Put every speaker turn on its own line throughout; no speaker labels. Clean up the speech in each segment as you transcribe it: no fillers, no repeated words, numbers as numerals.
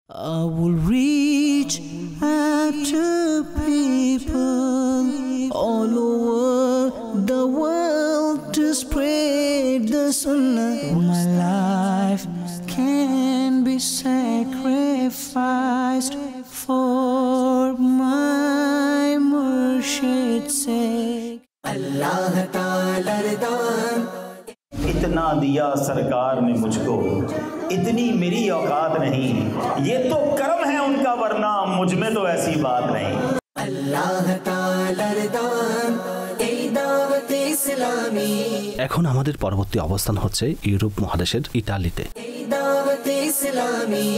I will reach out to people all over the world to spread the sunnah. My life can be sacrificed for my Murshid's sake. Allah Ta'ala Ridan.
इतना दिया सरकार ने मुझको, इतनी मेरी औकात नहीं, ये तो करम है उनका, वरना मुझ में तो ऐसी बात नहीं। अल्लाह ताला रदान এই দাওয়াত ইসলামী।
এখন আমাদের পরবর্তী অবস্থান হচ্ছে ইউরোপ মহাদেশের ইতালিতে।
এই দাওয়াত ইসলামী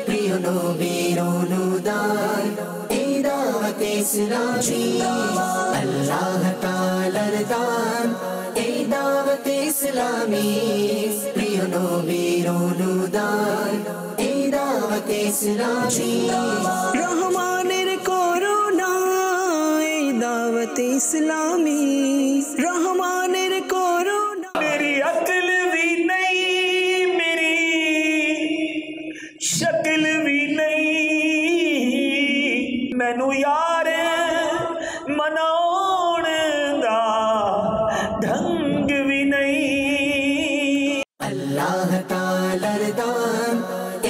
প্রিয় নবীর অনুদান, এই দাওয়াত ইসলামী আল্লাহ তাআলার দান, এই দাওয়াত ইসলামী প্রিয় নবীর অনুদান, এই দাওয়াত ইসলামী রহমানের করুণা, এই দাওয়াত ইসলামী রহমানের করুণা।
मेरी अक्ल भी नहीं, मेरी शक्ल भी नहीं, मैनू यार मनाउण दा ढंग भी नहीं। अल्लाह ताला रदान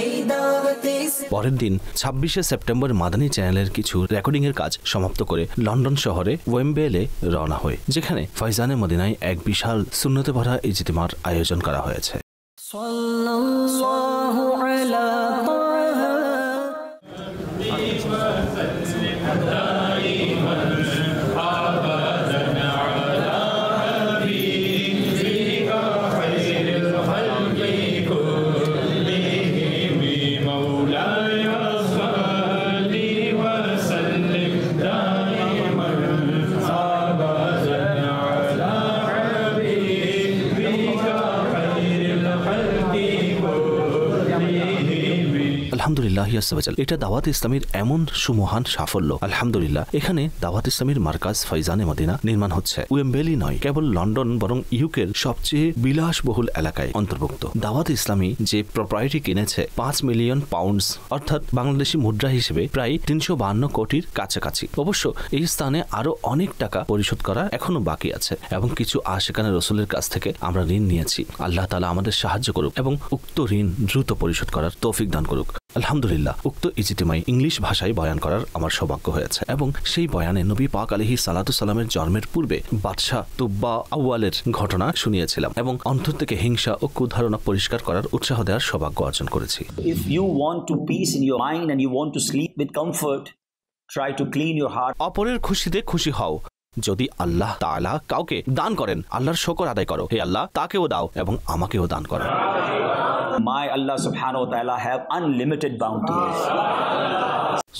এই দাওয়াত
পরের দিন 26শে সেপ্টেম্বর মাদানী চ্যানেলের কিছু রেকর্ডিং এর কাজ সমাপ্ত করে লন্ডন শহরে ওয়েম্বেলে রওনা হয়, যেখানে ফয়জানে মদিনায় এক বিশাল সুন্নতে ভরা ইজতিমার আয়োজন করা হয়েছে।
সাল্লাল্লাহু আলা
আলহামদুলিল্লাহ, এটা দাওয়াত ইসলামীর এমন সুমহান সাফল্য। আলহামদুলিল্লাহ, এখানে দাওয়াত ইসলামীর মার্কাজ ফয়জানে মদিনা নির্মাণ হচ্ছে ওয়েম্বেলি নয়, কেবল লন্ডন, বরং ইউকের সবচেয়ে বিলাসবহুল এলাকায় অন্তর্ভুক্ত। দাওয়াত ইসলামী যে প্রপার্টি কিনেছে 5 মিলিয়ন পাউন্ডস, অর্থাৎ বাংলাদেশি মুদ্রা হিসেবে প্রায় 352 কোটির কাছাকাছি। অবশ্য এই স্থানে আরো অনেক টাকা পরিশোধ করা এখনো বাকি আছে, এবং কিছু আশিকানে রসুলের কাছ থেকে আমরা ঋণ নিয়েছি। আল্লাহ তাআলা আমাদের সাহায্য করুক এবং উক্ত ঋণ দ্রুত পরিশোধ করার তৌফিক দান করুক। আলহামদুলিল্লাহ, উক্ত ইজতিমায় ইংলিশ ভাষায় বয়ান করার আমার সৌভাগ্য হয়েছে, এবং সেই বয়ানে নবী পাক আলাইহিস সালাতু সালামের জন্মের পূর্বে বাদশাহ তুব্বা আউয়ালের ঘটনা শুনিয়েছিলাম, এবং অন্তর থেকে হিংসা ও কুধারণা পরিষ্কার করার উৎসাহ দেওয়ার সৌভাগ্য অর্জন করেছি।
If you want to peace in your mind and you want to sleep with comfort, try to clean your heart.
অপরের খুশিতে খুশি হও। যদি আল্লাহ তাআলা কাউকে দান করেন, আল্লাহর শুকর আদায় করো। হে আল্লাহ, তাকেও দাও এবং আমাকেও দান করো।
My Allah subhanahu wa ta'ala have unlimited bounties.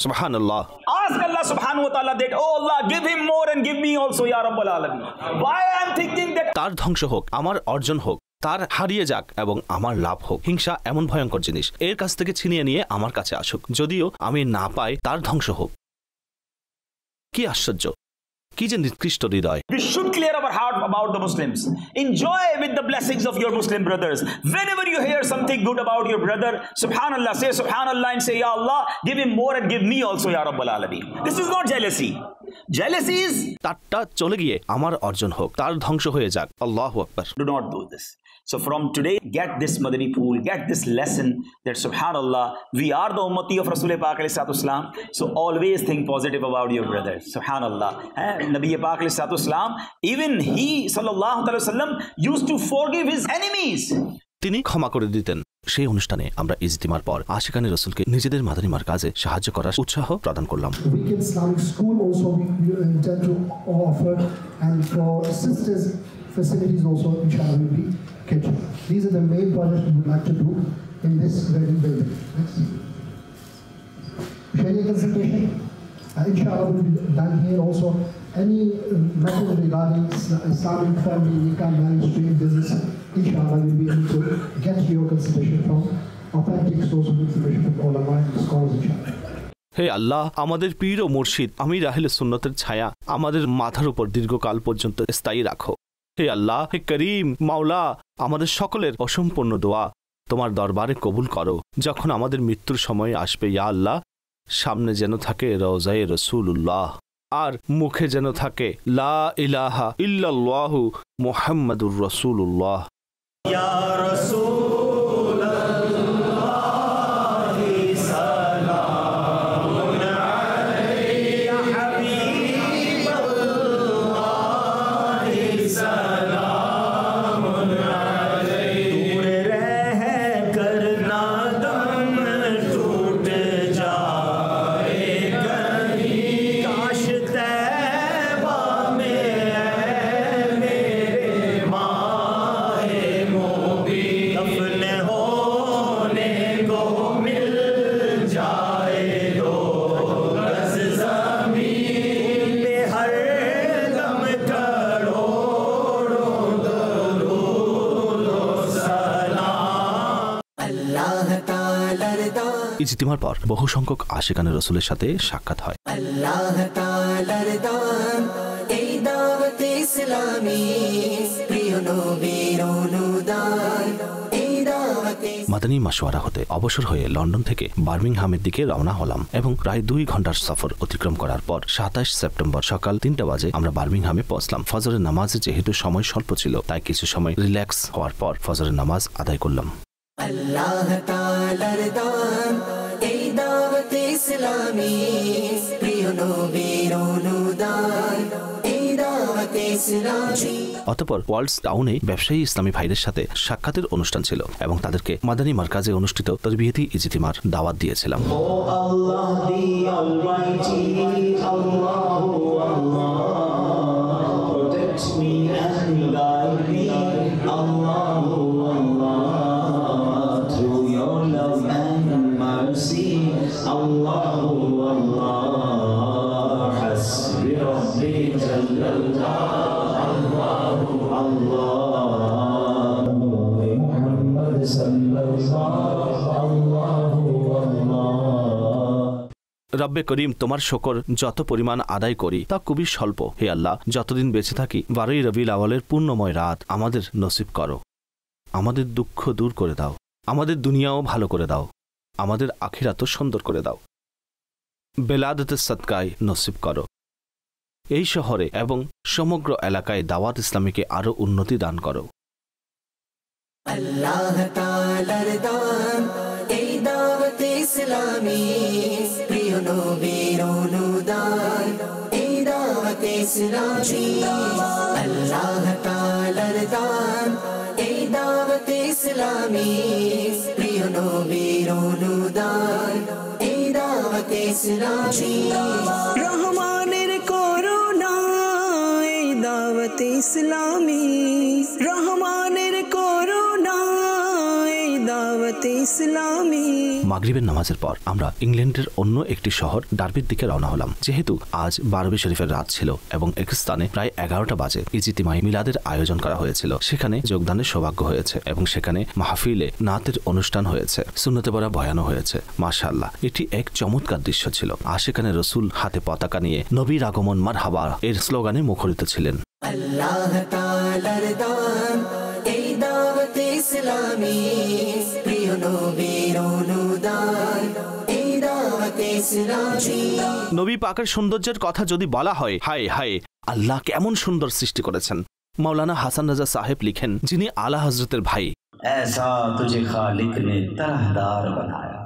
সুবহানাল্লাহ।
Ask Allah subhanahu wa ta'ala that, oh Allah, give him more and give me also, ya Rabbal Alamin. Why I am thinking that
তার ধ্বংস হোক, আমার অর্জন হোক, তার হারিয়ে যাক এবং আমার লাভ হোক। হিংসা এমন ভয়ঙ্কর জিনিস, এর কাছ থেকে ছিনিয়ে নিয়ে আমার কাছে আসুক, যদিও আমি না পাই, তার ধ্বংস হোক। কি আশ্চর্য, কি যে নিকৃষ্ট হৃদয়।
we should clear our heart about the Muslims. Enjoy with the blessings of your Muslim brothers. Whenever you hear something good about your brother, subhanallah, say subhanallah and say, ya Allah, give him more and give me also, ya Rabbal Alamin. This is not jealousy. Jealousy is
তারটা চলে গিয়ে আমার অর্জন হোক, তার ধ্বংস হয়ে যাক। আল্লাহু আকবার।
do not do this. So from today, get this Madani pool, get this lesson that subhanallah, we are the ummati of Rasul Pak alayhi salatu wasalam. So always think positive about your brothers. Subhanallah. Nabi Pak alayhi salatu wasalam, even he sallallahu alaihi wasallam used to forgive his enemies.
তিনি ক্ষমা করে দিতেন। সেই অনুষ্ঠানে আমরা ইজতিমার পর আশিকানে রসুলকে নিজেদের মাদানী মারকাজে সাহায্য করার উৎসাহ প্রদান করলাম।
Weekend Islamic school also we intend to offer, and for sisters facilities also inshallah will be catered. These are the main projects we would like to do in this very building. Next. Sharia consultation inshallah will be done here also. Any matter regarding Islamic family, nikah, marriage, trade, business, inshallah we'll be able to get your consultation from authentic source of information from ulama and scholars inshallah.
হে আল্লাহ, আমাদের পীর ও মুর্শিদ আমির আহলে সুন্নতের ছায়া আমাদের মাথার উপর দীর্ঘকাল পর্যন্ত স্থায়ী রাখো। হে আল্লাহ, হে করিম, মাওলা, আমাদের সকলের অসম্পূর্ণ দোয়া তোমার দরবারে কবুল করো। যখন আমাদের মৃত্যুর সময় আসবে ইয়া আল্লাহ, সামনে যেন থাকে রওজায়ে রাসূলুল্লাহ, আর মুখে যেন থাকে লা ইলাহা ইল্লাল্লাহু মুহাম্মাদুর রাসূলুল্লাহ।
ইয়া রাসূলাল্লাহ সালামুন আলাইহি ইয়া হাবিবাল্লাহ সালামুন আলাইহি। दूर रह कर ना दम टूट जाए कहीं, काश तैबा में मेरे माहे मोबी दफन होने को मिल जाए दो गज ज़मीन पे हर दम करोड़ों दरूद सलाम।
अल्लाह ताला रदा,
ইজতিমার পর বহু সংখ্যক আশিকানে রসুলের সাথে সাক্ষাৎ হয়।
अल्लाह ताला रदा, এই দাওয়াত ইসলামী প্রিয় নবীর অনুদান, এই দাওয়াত
মাদানী মাশওয়ারা হতে অবসর হয়ে লন্ডন থেকে বার্মিংহামের দিকে রওনা হলাম এবং প্রায় 2 ঘন্টার সফর অতিক্রম করার পর 27 সেপ্টেম্বর সকাল 3টা বাজে আমরা বার্মিংহামে পৌঁছলাম। ফজরের নামাজে যেহেতু সময় স্বল্প ছিল, তাই কিছু সময় রিল্যাক্স হওয়ার পর ফজরের নামাজ আদায় করলাম।
अल्लाह ताला रदा, এই দাওয়াত ইসলামী প্রিয় নবীর অনুদান, এই দাওয়াত ইসলামী।
অতঃপর ওয়ার্ল্ডস টাউনে ব্যবসায়ী ইসলামী ভাইদের সাথে সাক্ষাতের অনুষ্ঠান ছিল এবং তাদেরকে মাদানী মার্কাজে অনুষ্ঠিত তরবিয়তি ইজতিমার দাওয়াত দিয়েছিলাম।
Oh Allah the Almighty, Allah, Allah, protect me and guide me, Allah, Allah, through your love and mercy, Allah, Allah, hasbi rabbi jallallah, Allah, Allah, Muhammad sallallahu, Allah, Allah.
রব্বে করিম, তোমার শকর যত পরিমাণ আদায় করি তা খুবই স্বল্প। হে আল্লাহ, যতদিন বেঁচে থাকি 12ই রবিউল আউয়ালের পূর্ণময় রাত আমাদের নসিব করো। আমাদের দুঃখ দূর করে দাও, আমাদের দুনিয়াও ভালো করে দাও, আমাদের আখিরাতও সুন্দর করে দাও। বেলাদতের সদকায় নসিব করো। এই শহরে এবং সমগ্র এলাকায় দাওয়াত ইসলামীকে আরও উন্নতি দান করো।
अल्लाह ताला रदा, এই দাওয়াত ইসলামী প্রিয় নবীর অনুদান, এই দাওয়াত ইসলামী। আল্লাহ তালা রদা, এই দাওয়াত ইসলামী প্রিয় নবীর অনুদান, এই দাওয়াত ইসলামী। রহমানের করুণা, এই দাওয়াত ইসলামী, রহমানের করুণা, এই দাওয়াত ইসলামী।
মাগরিবের নামাজের পর আমরা ইংল্যান্ডের অন্য একটি শহর ডার্বির দিকে রওনা হলাম। যেহেতু আজ বারবি শরীফের রাত ছিল এবং এক স্থানে প্রায় 11টা বাজে ইজতিমাই মিলাদের আয়োজন করা হয়েছিল, সেখানে যোগদানের সৌভাগ্য হয়েছে এবং সেখানে মাহফিলে নাতের অনুষ্ঠান হয়েছে, সুন্নতে পড়া বয়ানও হয়েছে। মাশাআল্লাহ, এটি এক চমৎকার দৃশ্য ছিল। আশিকানে রসুল হাতে পতাকা নিয়ে নবীর আগমন মারহাবা এর স্লোগানে মুখরিত ছিলেন।
আল্লাহ তাআলা রদা, এই দাওয়াত ইসলামী প্রিয় নবীর অনুদান, এই দাওয়াত ইসলামী।
নবী পাকের সৌন্দর্যের কথা যদি বলা হয়, হায় হায়, আল্লাহ কেমন সুন্দর সৃষ্টি করেছেন। মাওলানা হাসান রাজা সাহেব লিখেন, যিনি আলা হযরতের ভাই,
ऐसा तुझे खालिक ने तरहदार बनाया,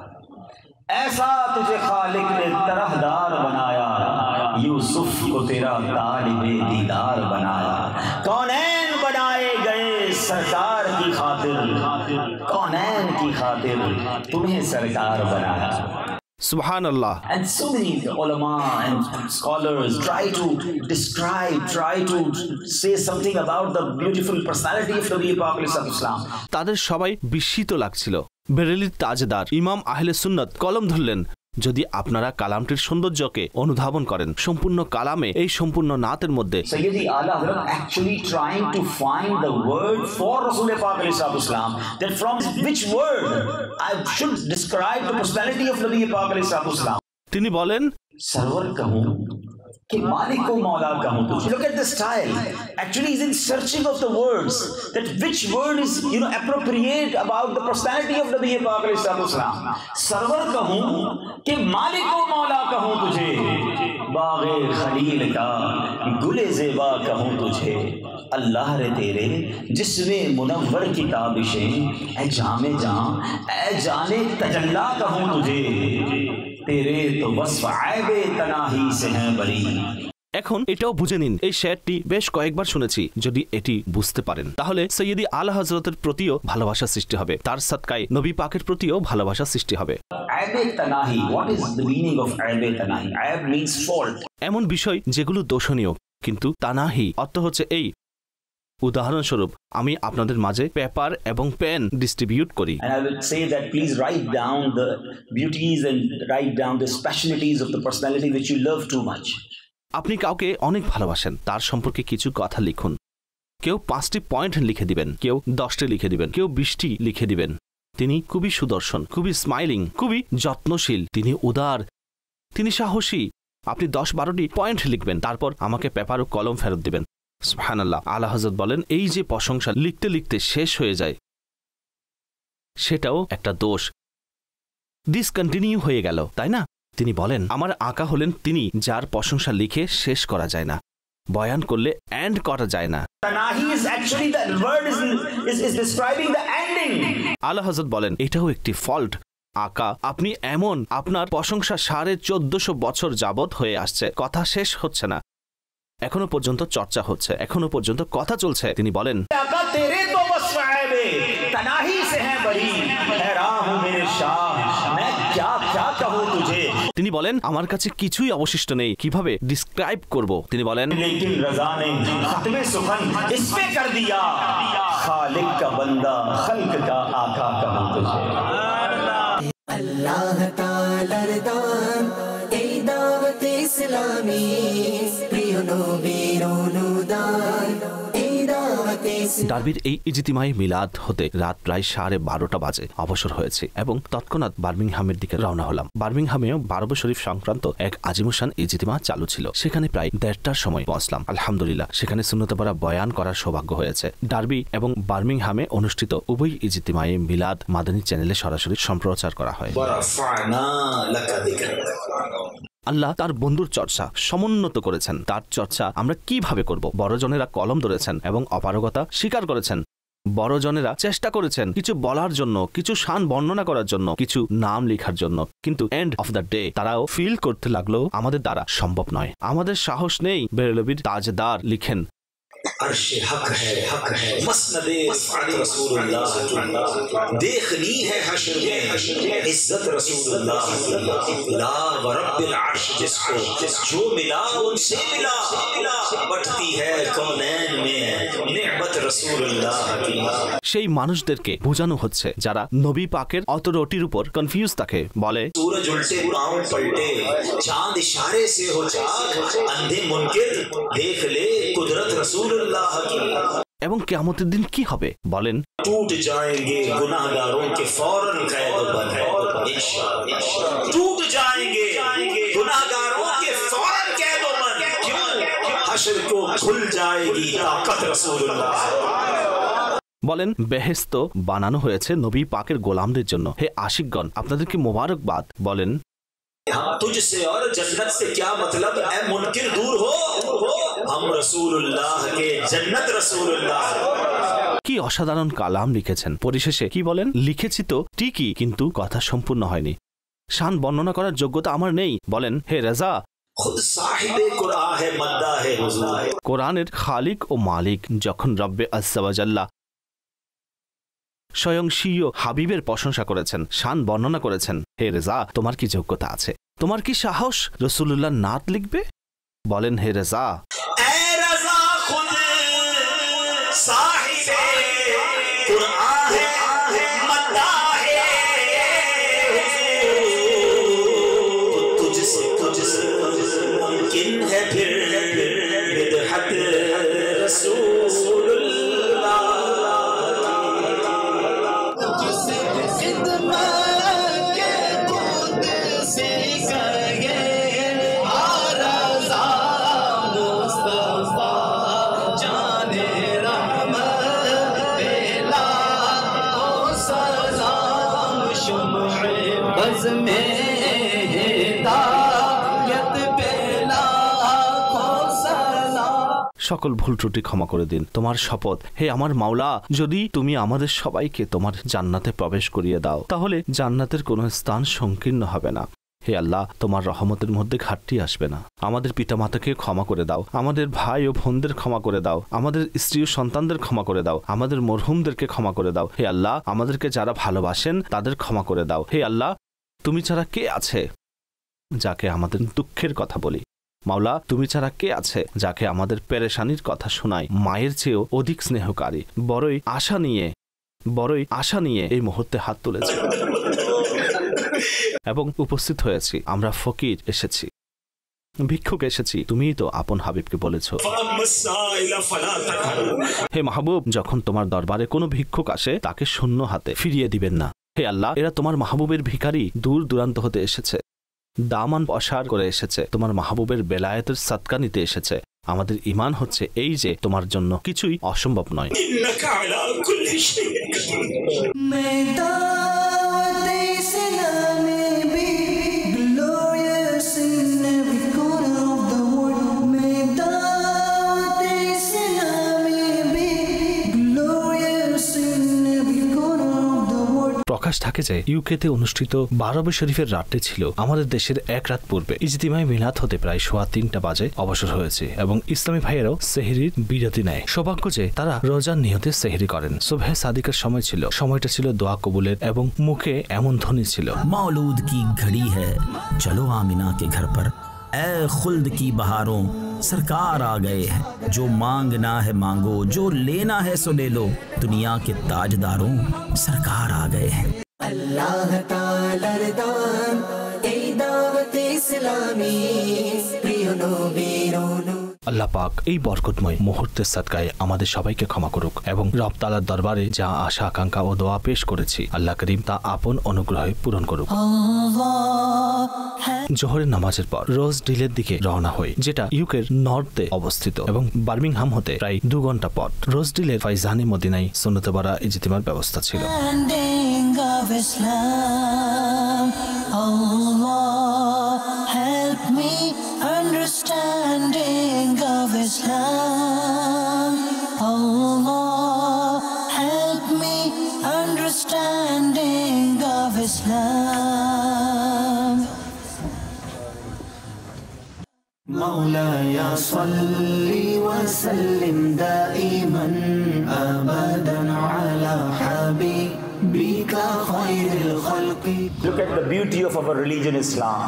ऐसा तुझे खालिक ने तरहदार बनाया, यूसुफ को तेरा तालिबे दीदार बनाया। कौनैन बनाए गए सरकार की खातिर, कौनैन की खातिर तुम्हें सरकार बनाया।
सुबहानल्लाह।
And so many ulama and scholars try to describe, try to say something about the beautiful personality of Nabi Pak alayhi salam.
তাদের সবাই বিস্মিত লাগছিল। বেরেলির তাজদার ইমাম আহলে সুন্নাত কলম ধরলেন, যদি আপনারা কালামটির সৌন্দর্যকে অনুধাবন করেন, সম্পূর্ণ কালামে এই সম্পূর্ণ নাতের মধ্যে
Sayyidi Ala Hazrat actually trying to find the word for Rasul Pak alayhi salam, that from which word I should describe the personality of Nabi Pak alayhi salam.
তিনি বলেন,
सरवर कहूं कि मालिक को मौला कहूं तुझे. Look at the style. Actually, he's in searching of the words. That which word is, appropriate about the personality of Nabi Pak alayhi salatu wasalam. सरवर कहूं कि मालिक को मौला कहूं तुझे, बाग़े खलील का गुले ज़ेबा कहूं तुझे. अल्लाह रे तेरे जिसमें मुनव्वर की ताबिशें, ऐ जामे जां ऐ जाने तजल्ला कहूं तुझे. तेरे तो वस्फ़ ऐबे तनाही से हैं बरी.
এখন এটাও বুঝে নিন, এই শেয়ারটি বেশ কয়েকবার শুনেছি। যদি এটি বুঝতে পারেন তাহলে সৈয়দি আলা হযরতের প্রতিও ভালোবাসা সৃষ্টি হবে, তার সাদকায় নবী পাকের প্রতিও ভালোবাসা সৃষ্টি হবে।
আইবে তানাহি, what is the meaning of আইবে তানাহি? আইব মিন্স ফল্ট,
এমন বিষয় যেগুলো দোষণীয়, কিন্তু তানাহি অর্থ হচ্ছে এই। উদাহরণস্বরূপ আমি আপনাদের মাঝে পেপার এবং পেন ডিস্ট্রিবিউট করি।
And I would say that please write down the beauties and write down the specialities of the personality which you love too much.
আপনি কাউকে অনেক ভালোবাসেন, তার সম্পর্কে কিছু কথা লিখুন। কেউ 5টি পয়েন্ট লিখে দিবেন, কেউ 10টি লিখে দিবেন, কেউ 20টি লিখে দিবেন। তিনি খুবই সুদর্শন, খুবই স্মাইলিং, খুবই যত্নশীল, তিনি উদার, তিনি সাহসী। আপনি 10-12টি পয়েন্ট লিখবেন, তারপর আমাকে পেপার ও কলম ফেরত দিবেন। সুবহানাল্লাহ। আলা হযরত বলেন, এই যে প্রশংসা লিখতে লিখতে শেষ হয়ে যায়, সেটাও একটা দোষ, ডিসকন্টিনিউ হয়ে গেল, তাই না? তিনি বলেন, আমার আকা হলেন তিনি যার প্রশংসা লিখে শেষ করা যায় না, বয়ান করলে এন্ড করা যায় না। আলা হযরত বলেন, এটাও একটি ফল্ট। আকা, আপনি এমন, আপনার প্রশংসা 1450 বছর যাবত হয়ে আসছে, কথা শেষ হচ্ছে না, এখনো পর্যন্ত চর্চা হচ্ছে, এখনো পর্যন্ত কথা চলছে। তিনি বলেন, তিনি বলেন, আমার কাছে কিছুই অবশিষ্ট নেই, কিভাবে ডিসক্রাইব করব? তিনি বলেন,
अल्लाह ताआलार दान এই দাওয়াত ইসলামী প্রিয় নবীর অনুদান এই দাওয়াত
ডার্বির এই ইজতিমাই মিলাদ হতে রাত প্রায় 12:30 বাজে অবসর হয়েছে এবং তৎক্ষণাৎ বার্মিংহামের দিকে রওনা হলাম। বার্মিংহামেও বারবো শরীফ সংক্রান্ত এক আজিমুশান ইজতিমা চালু ছিল, সেখানে প্রায় 1:30টার সময় পৌঁছলাম। আলহামদুলিল্লাহ, সেখানে সুন্নতে পড়া বয়ান করার সৌভাগ্য হয়েছে। ডার্বি এবং বার্মিংহামে অনুষ্ঠিত উভয় ইজতিমায়ে মিলাদ মাদানী চ্যানেলে সরাসরি সম্প্রচার করা হয়। আল্লাহ তার বন্ধুর চর্চা সমুন্নত করেছেন। তার চর্চা আমরা কিভাবে করব? বড়জনেরা কলম ধরেছেন এবং অপারগতা স্বীকার করেছেন। বড়জনেরা চেষ্টা করেছেন কিছু বলার জন্য, কিছু শান বর্ণনা করার জন্য, কিছু নাম লেখার জন্য, কিন্তু এন্ড অফ দ্য ডে তারাও ফিল করতে লাগলো আমাদের দ্বারা সম্ভব নয়, আমাদের সাহস নেই। বেরেলভির তাজদার লিখেন,
अर्शे हक है मसनदे रसूलुल्लाह देखनी है हश्र में इज्जत रसूलुल्लाह ला व रब्बिल अर्श जिसको जो मिला उनसे मिला बढ़ती है कौनैन में नेमत रसूलुल्लाह की।
সেই মানুষদেরকে বোঝানো হচ্ছে যারা নবী পাকের অথরিটির উপর কনফিউজ থাকে। বলে,
सूरज उल्टे पांव पलटे चांद इशारे से हो जाग अंधे मुनकिर देख ले कुदरत रसूल
এবং কিয়ামতের দিন কি হবে? বলেন,
टूट जाएंगे गुनाहगारों के फौरन कैद बंद इंशाअल्लाह टूट जाएंगे गुनाहगारों के फौरन कैद बंद क्यों हश्र को खुल जाएगी ताकत रसूलुल्लाह।
বলেন, বেহেশত বানানো হয়েছে নবী পাকের গোলামদের জন্য। হে আশিকগণ, আপনাদেরকে মোবারকবাদ। বলেন,
तुझसे और जन्नत से क्या मतलब है मुनकिर दूर हो हम रसूलुल्लाह के जन्नत रसूलुल्लाह।
কি অসাধারণ কালাম লিখেছেন। পরিশেষে কি বলেন, লিখেছি তো ঠিকই, কিন্তু কথা সম্পূর্ণ হয়নি, শান বর্ণনা করার যোগ্যতা আমার নেই। বলেন, হে রাজা,
खुद साहिबे कुरान है मद्दा है हुजूर।
কোরআনের খালিক ও মালিক যখন রব্বে আজ্জা ওয়া জাল্লা স্বয়ং স্বীয় হাবিবের প্রশংসা করেছেন, শান বর্ণনা করেছেন, হে রেজা, তোমার কি যোগ্যতা আছে? তোমার কি সাহস রাসূলুল্লাহ নাত লিখবে? বলেন, হে রেজা, সকল ভুল ত্রুটি ক্ষমা করে দিন। তোমার শপথ, হে আমার মাওলা, যদি তুমি আমাদের সবাইকে তোমার জান্নাতে প্রবেশ করিয়ে দাও, তাহলে জান্নাতের কোনো স্থান সংকীর্ণ হবে না। হে আল্লাহ, তোমার রহমতের মধ্যে ঘাটতি আসবে না। আমাদের পিতামাতাকে ক্ষমা করে দাও, আমাদের ভাই ও বোনদের ক্ষমা করে দাও, আমাদের স্ত্রী ও সন্তানদের ক্ষমা করে দাও, আমাদের মরহুমদেরকে ক্ষমা করে দাও। হে আল্লাহ, আমাদেরকে যারা ভালোবাসেন তাদের ক্ষমা করে দাও। হে আল্লাহ, তুমি ছাড়া কে আছে যাকে আমাদের দুঃখের কথা বলি? মাওলা, তুমি ছাড়া কে আছে যাকে আমাদের পেরেশানির কথা শোনায়? মায়ের চেয়েও অধিক স্নেহকারী। বড়ই আশা নিয়ে এই মুহূর্তে হাত তুলেছি এবং উপস্থিত হয়েছি। আমরা ফকির এসেছি, ভিক্ষুক এসেছি। তুমিই তো আপন হাবিবকে বলেছ, হে মাহবুব, যখন তোমার দরবারে কোনো ভিক্ষুক আসে তাকে শূন্য হাতে ফিরিয়ে দিবেন না। হে আল্লাহ, এরা তোমার মাহবুবের ভিখারি, দূর দূরান্ত হতে এসেছে, দামান পসার করে এসেছে, তোমার মাহবুবের বেলায়েতের সাদকা নিতে এসেছে। আমাদের ঈমান হচ্ছে এই যে তোমার জন্য কিছুই অসম্ভব নয়। প্রকাশ থাকে যে ইউকেতে অনুষ্ঠিত 12 শরীফের রাতটি ছিল আমাদের দেশের এক রাত পূর্বে। ইজতিমায় মিলাদ হতে প্রায় 3:15 বাজে অবসর হয়েছে এবং ইসলামী ভাইয়েরাও সেহরির বিরতি নেয়। সৌভাগ্য যে তারা রোজার নিয়তে সেহরি করেন। সুবহে সাদিকের সময় ছিল, সময়টা ছিল দোয়া কবুলের এবং মুখে এমন ধ্বনি ছিল,
मौलूद की घड़ी है, चलो आमिना के घर पर, ए खुल्द की बहारों सरकार आ गए हैं, जो मांगना है मांगो, जो लेना है सो ले लो, दुनिया के ताजदारों सरकार आ गए हैं।
अल्लाह ताआलार दान এই দাওয়াত ইসলামী প্রিয় নবীর
আল্লাহ পাক এই বরকতময় মুহূর্তের সাদকায় আমাদের সবাইকে ক্ষমা করুক এবং রব তাআলার দরবারে যা আশা আকাঙ্ক্ষা ও দোয়া পেশ করেছি আল্লাহ করিম তা আপন অনুগ্রহে পূরণ করুক। জোহরের নামাজের পর রোজ ডিলের দিকে রওনা হই, যেটা ইউকের নর্থে অবস্থিত এবং বার্মিংহাম হতে প্রায় 2 ঘন্টা পথ। রোজ ডিলের ফাইজানে মদিনায় সুন্নতে বারা ইজতিমার ব্যবস্থা ছিল।
Understanding of Islam, Allah help me understanding of Islam.
مولاي صل وسلم دائما أبدا على حبيبك خير الخلق.
Look at the beauty of our religion Islam.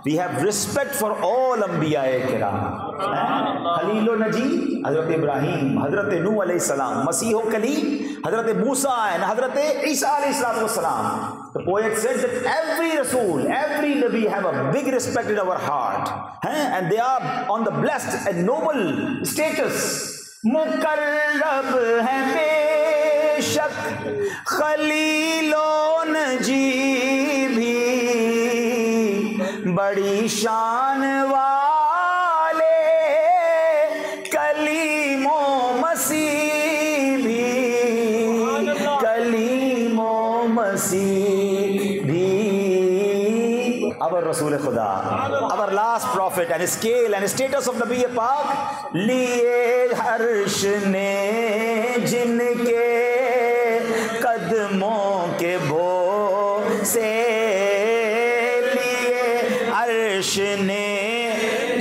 We have respect for all Anbiya-e Kiram. Khalil Naji, Hazrat Ibrahim, Hazrat Nuh alayhi salam, Masih Kalim, Hazrat Musa and Hazrat Isa alayhi salam. The poet said that every Rasul, every Nabi have a big respect in our heart. And they are on the blessed and noble status. Mukarrab hai beshak Khalil Naji bhi बड़ी शान वाले कलीमो मसीह भी, कलीमो मसीह भी। Our Rasul Khuda, our last prophet, and scale and status of Nabi Pak लिए हर्ष ने जिनके कदमों के बो से ने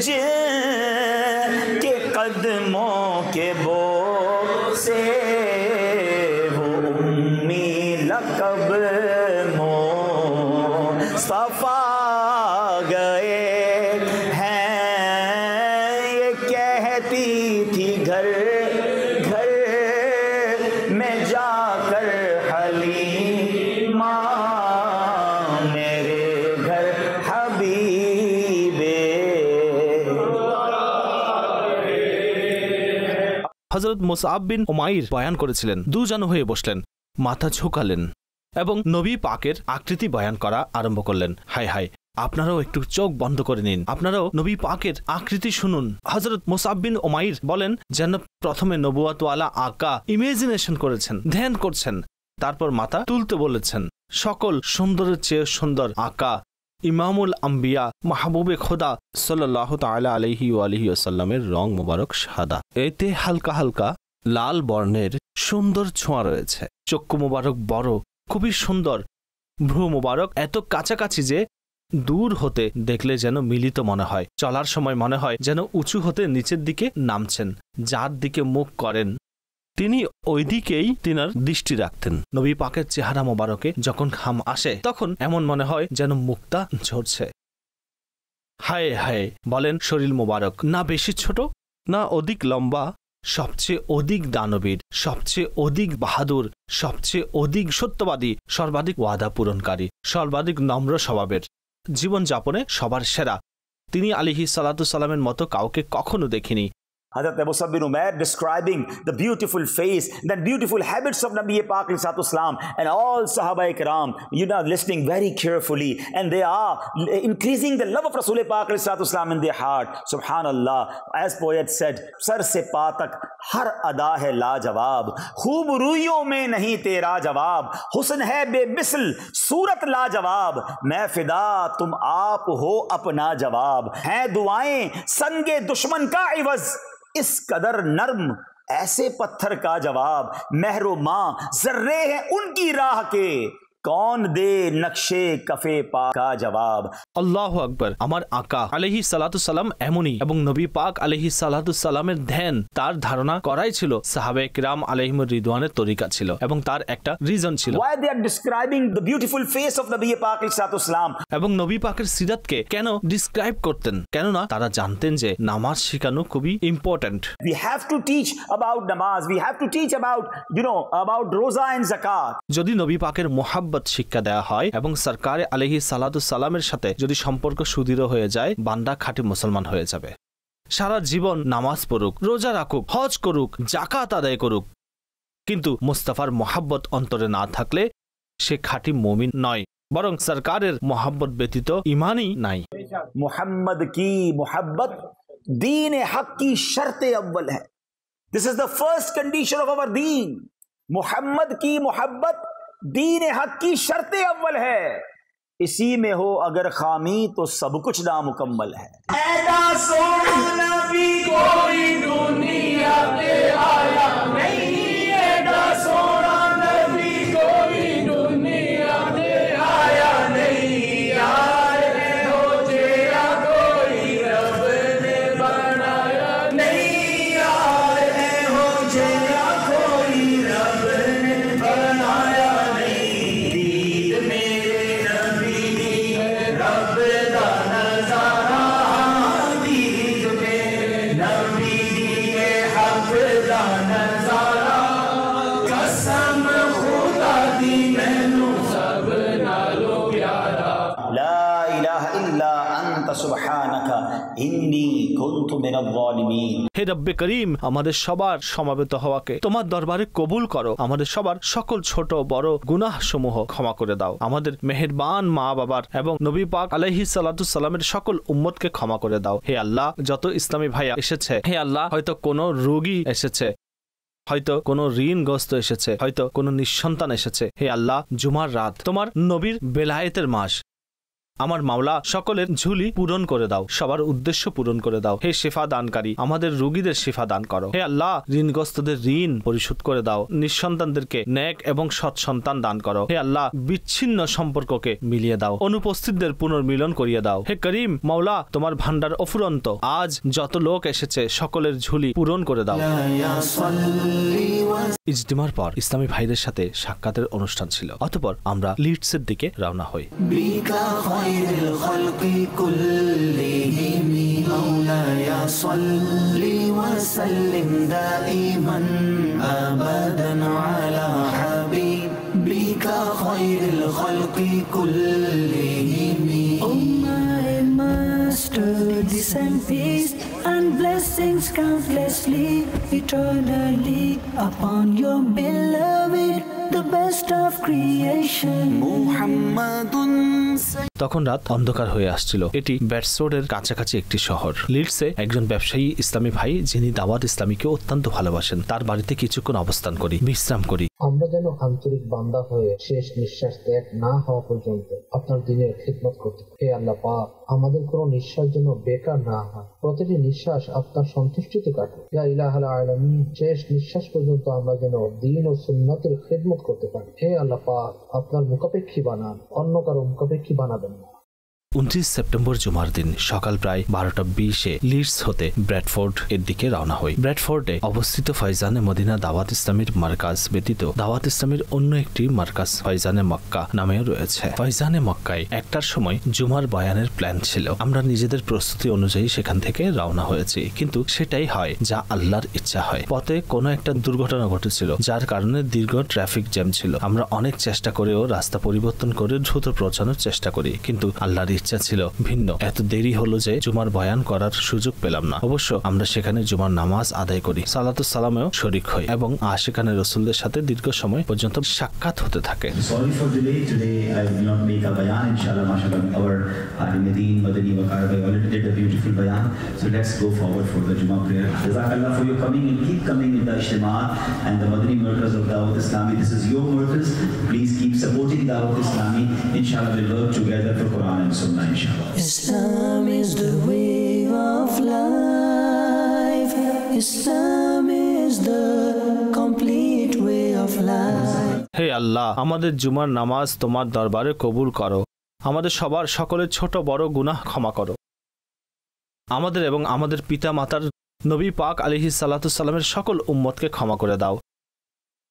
जिनके कदमों के बो से वो उम्मी लक़ब मुस्तफ़ा गए हैं। ये कहती थी घर घर में जाकर हलीमा, मेरे घर हबीबे।
হযরত মুসআব বিন উমাইর বয়ান করেছিলেন, দুজানু হয়ে বসলেন, মাথা ঝুঁকালেন এবং নবী পাকের আকৃতি বয়ান করা আরম্ভ করলেন। হায় হায়, আপনারাও একটু চোখ বন্ধ করে নিন, আপনারাও নবী পাকের আকৃতি শুনুন। হযরত মুসআব বিন উমাইর বলেন, যেন প্রথমে নবুয়াতওয়ালা আকা ইমাজিনেশন করেছেন, ধ্যান করছেন, তারপর মাথা তুলতে বলেছেন। সকল সুন্দরের চেয়ে সুন্দর আকা ইমামুল আম্বিয়া মাহবুবে খোদা সাল্লাল্লাহু তাআলা আলাইহি ওয়া আলিহি ওয়াসাল্লামের রং মোবারক সাদা, এতে হালকা হালকা লাল বর্ণের সুন্দর ছোঁয়া রয়েছে। চক্ষু মোবারক বড়, খুবই সুন্দর। ভ্রু মোবারক এত কাছাকাছি যে দূর হতে দেখলে যেন মিলিত মনে হয়। চলার সময় মনে হয় যেন উঁচু হতে নিচের দিকে নামছেন। যার দিকে মুখ করেন তিনি ওই দিকেই তিনার দৃষ্টি রাখতেন। নবী পাকের চেহারা মোবারকে যখন ঘাম আসে তখন এমন মনে হয় যেন মুক্তা ঝরছে। হায় হায় বলেন শরীর মোবারক, না বেশি ছোট না অধিক লম্বা, সবচেয়ে অধিক দানবীর, সবচেয়ে অধিক বাহাদুর, সবচেয়ে অধিক সত্যবাদী, সর্বাধিক ওয়াদা পূরণকারী, সর্বাধিক নম্র স্বভাবের, জীবনযাপনে সবার সেরা। তিনি আলাইহিস সালাতু সালামের মতো কাউকে কখনো দেখিনি।
Hazrat Abu Musab bin Umair describing the beautiful face, the beautiful habits of Nabi Pak Islam, and all Sahaba Ikram, listening very carefully, and they are increasing the love of Rasul Pak Islam in their heart. Subhanallah, as poet said, Sar se pa tak har ada hai la jawab, khoob ruiyon mein nahi tera jawab, husn hai bemisl surat la jawab, main fida tum aap ho apna jawab, hai duaएं संगे दुश्मन का इवज, इस कदर नर्म ऐसे पत्थर का जवाब, महरो मां जर्रे हैं उनकी राह के, कौन दे नक्शे कफे पा का जवाब।
আল্লাহু আকবার। আমার আকা আলাইহিস সালাতু সালাম এমনই, এবং নবী পাক আলাইহিস সালাতু সালামের ধ্যান, তার ধারণা করাই ছিল সাহাবায়ে কিরাম আলাইহিমুর রিদওয়ানের তরিকা ছিল, এবং তার একটা রিজন ছিল।
Why they are describing the beautiful face of Nabi Pak Islam?
এবং নবী পাকের সিরাতকে কেন ডিসক্রাইব করতেন? কেননা তারা জানতেন যে নামাজ শেখানো খুবই important.
We have to teach about namaz, we have to teach about about roza and zakat.
যদি নবী পাকের মোহাব্বত শিক্ষা দেওয়া হয় এবং সরকারে আলাইহিস সালাতু সালামের সাথে যদি সম্পর্ক সুদৃঢ় হয়ে যায়, বান্দা খাঁটি মুসলমান হয়ে যাবে। সারা জীবন নামাজ পড়ুক, রোজা রাখুক, হজ করুক, যাকাত আদায় করুক, কিন্তু মুস্তাফার মোহাব্বত অন্তরে না থাকলে সে খাঁটি মুমিন নয়, বরং সরকারের মোহাব্বত ব্যতীত ঈমানই নাই।
मुहम्मद की मोहब्बत दीन हक की शर्त अव्वल है। This is the first condition of our दीन। मोहम्मद की मोहब्बत दीन हक की शर्त अव्वल है। इसी में हो अगर खामी तो सब कुछ नामुकम्मल है। ऐसा सोना नबी कोई दुनिया पे आया नहीं, ऐसा सोना नबी कोई दुनिया पे आया नहीं, यार हो तेरा कोई रब ने बनाया नहीं, यार हो तेरा कोई रब ने बनाया नहीं। दीद मेरे नबी दी रब दा नजारा, दीद मेरे नबी दी हक दा नजारा, कसम खुदा दी मैनू सब नालो प्यारा। ला इलाहा इल्ला अंत सुबहानका इन्नी कुन्तु मिनल जालिमीन।
হে রব্বে করিম, আমাদের সবার সমাবেত হওয়াকে তোমার দরবারে কবুল করো। আমাদের সবার সকল ছোট বড় গুনাহ সমূহ ক্ষমা করে দাও। আমাদের মেহেরবান মা বাবার এবং নবী পাক আলাইহিস সালাতু সালামের সকল উম্মতকে ক্ষমা করে দাও। হে আল্লাহ, যত ইসলামী ভাইয়া এসেছে, হে আল্লাহ, হয়তো কোনো রোগী এসেছে, হয়তো কোনো ঋণগ্রস্ত এসেছে, হয়তো কোনো নিঃসন্তান এসেছে, হে আল্লাহ, জুমার রাত তোমার নবীর বেলায়েতের মাস, আমার মাওলা সকলের ঝুলি পূরণ করে দাও, সবার উদ্দেশ্য পূরণ করে দাও। হে শিফা দানকারী, আমাদের রোগীদের শিফা দান করো। হে আল্লাহ, ঋণগ্রস্তদের ঋণ পরিশোধ করে দাও। নিঃসন্তানদেরকে নেক এবং সৎ সন্তান দান করো। হে আল্লাহ, বিচ্ছিন্ন সম্পর্ককে মিলিয়ে দাও, অনুপস্থিতদের পুনর্মিলন করিয়ে দাও। হে করিম মাওলা, তোমার ভান্ডার অফুরন্ত, আজ যত লোক এসেছে সকলের ঝুলি পূরণ করে দাও। ইজতিমার পর ইসলামী ভাইদের সাথে সাক্ষাতের অনুষ্ঠান ছিল, অতঃপর আমরা লিডসের দিকে রওনা হই।
خير الخلق كلهم مولاي صل وسلم دائما أبدا على حبيبك خير الخلق كلهم.
Oh my master, descend peace and blessings countlessly, eternally upon your beloved, the best of creation.
محمد
তখন রাত অন্ধকার হয়ে আসছিল। এটি ব্যাটসোডের কাছাকাছি একটি শহর। লিডসে একজন ব্যবসায়ী ইসলামী ভাই, যিনি দাওয়াত ইসলামীকে অত্যন্ত ভালোবাসেন, তার বাড়িতে কিছুক্ষণ অবস্থান করি, বিশ্রাম করি।
আমরা যেন আন্তরিক বান্দা হয়ে শেষ নিঃশ্বাস ত্যাগ না হওয়া পর্যন্ত আপনার দিনের খিদমত করতে পারি। হে আল্লাহ পাক, আমাদের কোনো নিঃশ্বাস যেন বেকার না হয়, প্রতিটি নিঃশ্বাস আপনার সন্তুষ্টিতে কাটে। ইয়া ইলাহাল আলামিন, শেষ নিঃশ্বাস পর্যন্ত আমরা যেন দ্বীন ও সুন্নাতের খিদমত করতে পারি। হে আল্লাহ পাক, আপনার মুখাপেক্ষী বানান, অন্য কারো মুখাপেক্ষী বানাবেন না।
29 সেপ্টেম্বর জুমার দিন সকাল প্রায় 12:20 লিডস হতে ব্র্যাডফোর্ড এর দিকে রওনা হই। ব্র্যাডফোর্ডে অবস্থিত ফয়জানে মদিনা দাওয়াত ইসলামীর মার্কাজ ব্যতীত দাওয়াত ইসলামীর অন্য একটি মার্কাজ ফয়জানে মক্কা নামেও রয়েছে। ফয়জানে মক্কায় 1টার সময় জুমার বয়ানের প্ল্যান ছিল। আমরা নিজেদের প্রস্তুতি অনুযায়ী সেখান থেকে রওনা হয়েছি, কিন্তু সেটাই হয় যা আল্লাহর ইচ্ছা হয়। পথে কোনো একটা দুর্ঘটনা ঘটেছিল, যার কারণে দীর্ঘ ট্রাফিক জ্যাম ছিল। আমরা অনেক চেষ্টা করেও রাস্তা পরিবর্তন করে দ্রুত পৌঁছানোর চেষ্টা করি, কিন্তু আল্লাহর ইচ্ছা ছিল ভিন্ন। এত দেরি হলো যে জুমার বয়ান করার সুযোগ পেলাম না। অবশ্য আমরা সেখানে জুমার নামাজ আদায় করি, সালাতুস সালামেও শরীক হই এবং আশিকানে রাসূলের সাথে দীর্ঘ সময় পর্যন্ত সাক্ষাৎ হতে থাকে।
Sorry for delay. Today I will not make a bayan. Inshallah, mashallah, our Medin, Madani, Waqarba already did a beautiful bayan. So let's go forward for the Jummah prayer. Jazakallah for your coming and keep coming in the Ijtima and the Madani Markaz of Dawat Islami. This is your Markaz. Please keep supporting Dawat Islami. Inshallah, we'll work together for Quran and Sunnah.
Islam is the way of life. Islam is the complete way of life.
হে আল্লাহ, আমাদের জুমার নামাজ তোমার দরবারে কবুল করো। আমাদের সবার সকলের ছোট বড় গুনাহ ক্ষমা করো। আমাদের এবং আমাদের পিতা মাতার নবী পাক আলাইহিস সালাতু সালামের সকল উম্মতকে ক্ষমা করে দাও।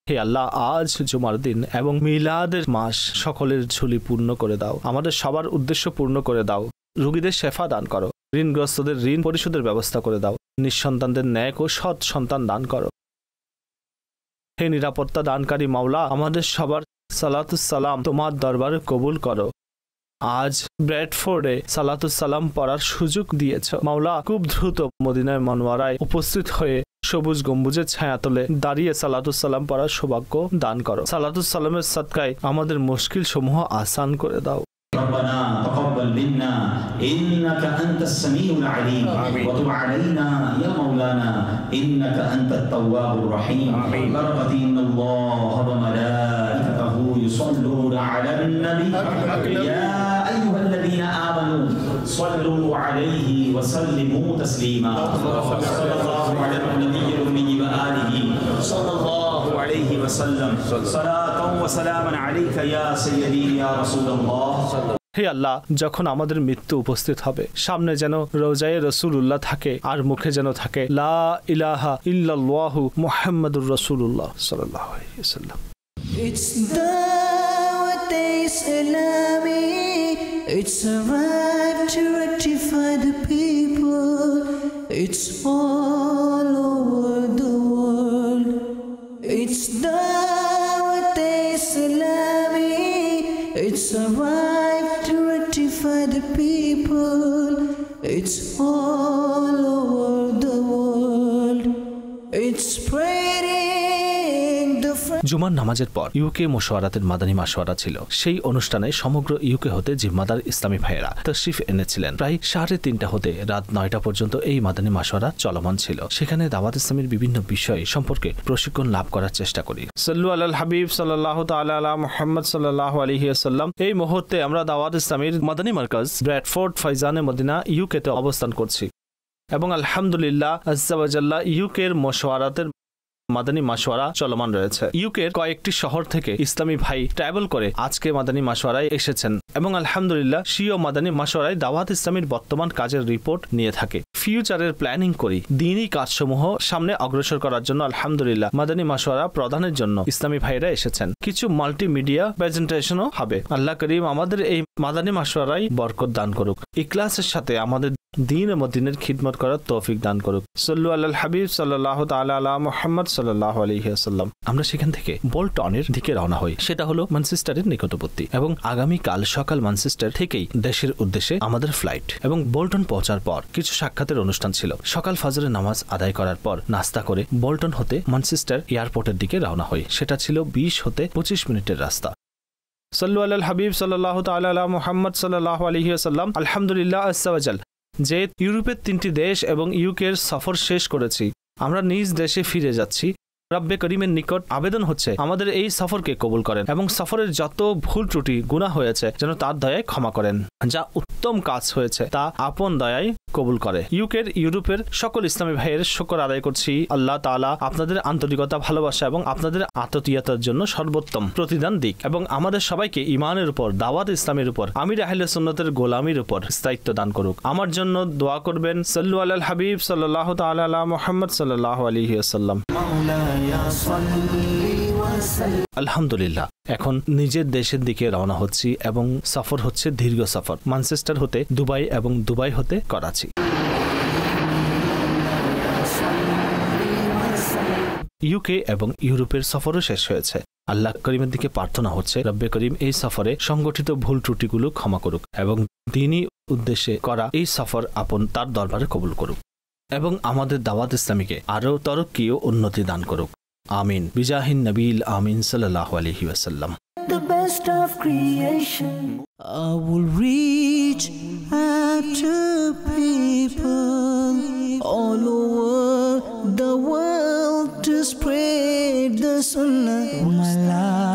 হে আল্লাহ, আজ জুমার দিন এবং মিলাদের মাস, সকলের ঝুলি পূর্ণ করে দাও। আমাদের সবার উদ্দেশ্য পূর্ণ করে দাও। রোগীদের শেফা দান করো। ঋণগ্রস্তদের ঋণ পরিশোধের ব্যবস্থা করে দাও। নিঃসন্তানদের ন্যাক ও সৎ সন্তান দান করো। হে নিরাপত্তা দানকারী মাওলা, আমাদের সবার সালাতুস সালাম তোমার দরবারে কবুল করো। আজ ব্র্যাডফোর্ডে সালাতুস সালাম পড়ার সুযোগ দিয়েছ মাওলা। খুব দ্রুত মদিনায় মনোয়ারায় উপস্থিত হয়ে সবুজ গম্বুজের ছায়াতলে দাঁড়িয়ে সালাতুস সালাম পড়ার সৌভাগ্য দান করো। সালাতুস সালামের সাদকায় আমাদের মুশকিল সমূহ আসান করে দাও।
ربنا تقبل منا إنك أنت السميع العليم وتب علينا يا مولانا إنك أنت التواب الرحيم بركة إن الله وملائكته يصلون على النبي يا أيها الذين آمنوا صلوا عليه وسلموا تسليما صلى الله على النبي الأمي وآله صلى الله عليه وسلم صلاة وسلاما عليك يا سيدي يا رسول الله.
হে আল্লাহ, যখন আমাদের মৃত্যু উপস্থিত হবে, সামনে যেন রওজায়ে রাসূলুল্লাহ থাকে আর মুখে যেন থাকে লা ইলাহা ইল্লাল্লাহু মুহাম্মাদুর রাসূলুল্লাহ সাল্লাল্লাহু আলাইহি ওয়াসাল্লাম।
It's Dawat Islami. It's a right to rectify the people. It's all over the world. It's Dawat Islami. It's a right to rectify the people. It's all over the world. It's spreading the
জুমার নামাজের পর UK মশওয়ারাতের Madani মাশওয়ারা ছিল। সেই অনুষ্ঠানে সমগ্র UK হতে জিম্মাদার ইসলামী ভাইয়েরা তশরিফ এনেছিলেন। প্রায় 3:30 হতে রাত 9টা পর্যন্ত এই মাদানী মাশওয়ারা চলমান ছিল। সেখানে দাওয়াত ইসলামের বিভিন্ন বিষয় সম্পর্কে প্রশিক্ষণ লাভ করার চেষ্টা করি। সাল্লু আলাল হাবিব সাল্লাল্লাহু তাআলা আলা মুহাম্মদ সাল্লাল্লাহু আলাইহি ওয়াসাল্লাম। এই মুহূর্তে আমরা দাওয়াত ইসলামের মাদানী মার্কাজ ব্র্যাডফোর্ড ফয়জানে মদিনা ইউকেতে অবস্থান করছি এবং আলহামদুলিল্লাহ আজ্জা ওয়া জাল্লা ইউকের মশওয়ারাতের মাদানী মাশওয়ারা চলমান রয়েছে। ইউকের কয়েকটি শহর থেকে ইসলামী ভাই ট্রাভেল করে আজকে মাদানী মাশওয়ারায় এসেছেন এবং আলহামদুলিল্লাহ শিও মাদানী মাশওয়ারায় দাওয়াত ইসলামীর বর্তমান কাজের রিপোর্ট নিয়ে থাকে। ফিউচারের প্ল্যানিং করি, দিনই কাজসমূহ সামনে অগ্রসর করার জন্য আলহামদুলিল্লাহ মাদানী মাশওয়ারা প্রদানের জন্য ইসলামী ভাইরা এসেছেন। কিছু মাল্টিমিডিয়া প্রেজেন্টেশনও হবে। আল্লাহ করিম আমাদের এই মাদানী মাশওয়ারায় বরকত দান করুক, ইখলাসের সাথে আমাদের দ্বীন ও দিনের খিদমত করার তৌফিক দান করুক। সাল্লু আলাল হাবিব সাল্লাল্লাহু তাআলা আলা মুহাম্মদ সাল্লাল্লাহু আলাইহি ওয়াসাল্লাম। আমরা সেখান থেকে বোল্টনের দিকে রওনা হই। সেটা হলো ম্যানচেস্টারের নিকটবর্তী এবং আগামী কাল সকাল ম্যানচেস্টার থেকেই দেশের উদ্দেশ্যে আমাদের ফ্লাইট এবং বোল্টন পৌঁছার পর কিছু সাক্ষাতের অনুষ্ঠান ছিল। সকাল ফজরের নামাজ আদায় করার পর নাস্তা করে বোল্টন হতে ম্যানচেস্টার এয়ারপোর্টের দিকে রওনা হই। সেটা ছিল 20 হতে 25 মিনিটের রাস্তা। সাল্লু আলাল হাবিব সাল্লাল্লাহু তাআলা আলা মুহাম্মদ সাল্লাল্লাহু আলাইহি ওয়াসাল্লাম। আলহামদুলিল্লাহ আজ্জা ওয়া জাল যে ইউরোপের 3টি দেশ এবং ইউকের সফর শেষ করেছি, আমরা নিজ দেশে ফিরে যাচ্ছি রব্বে করিমের নিকট আবেদন হচ্ছে আমাদের এই সফরকে কবুল করেন এবং সফরের যত ভুল ত্রুটি গুনাহ হয়েছে যেন তার দয়ায় ক্ষমা করেন, যা উত্তম কাজ হয়েছে তা আপন দয়ায় কবুল করে। ইউরোপের সকল ইসলামী ভাইয়ের শুকর আদায় করছি, আল্লাহ তাআলা আপনাদের আন্তরিকতা, ভালোবাসা এবং আপনাদের আতিথেয়তার জন্য সর্বোত্তম প্রতিদান দিক এবং আমাদের সবাইকে ঈমানের উপর, দাওয়াত ইসলামের উপর, আমির আহলে সুন্নতের গোলামির উপর স্থায়িত্ব দান করুক। আমার জন্য দোয়া করবেন। সাল্লু আলাল হাবিব সাল্লাল্লাহু তাআলা আলা মুহাম্মদ সাল্লাল্লাহু আলাইহি ওয়াসাল্লাম। আলহামদুলিল্লাহ, এখন নিজের দেশের দিকে রওনা হচ্ছি এবং সফর হচ্ছে দীর্ঘ সফর, ম্যানচেস্টার হতে দুবাই এবং দুবাই হতে করাচি। ইউকে এবং ইউরোপের সফরও শেষ হয়েছে। আল্লাহ করিমের দিকে প্রার্থনা হচ্ছে রব্বে করিম এই সফরে সংগঠিত ভুল ত্রুটিগুলো ক্ষমা করুক এবং দ্বীনি উদ্দেশ্যে করা এই সফর আপন তার দরবারে কবুল করুক এবং আমাদের দাওয়াত ইসলামীকে আরও তরক্কি ও উন্নতি দান করুক। আমিন। বিজাহিন নবীল আমিন সাল্লাল্লাহু আলাইহি ওয়াসাল্লাম।
The best of creation, I will reach out to people all over the world to spread the sunnah. My life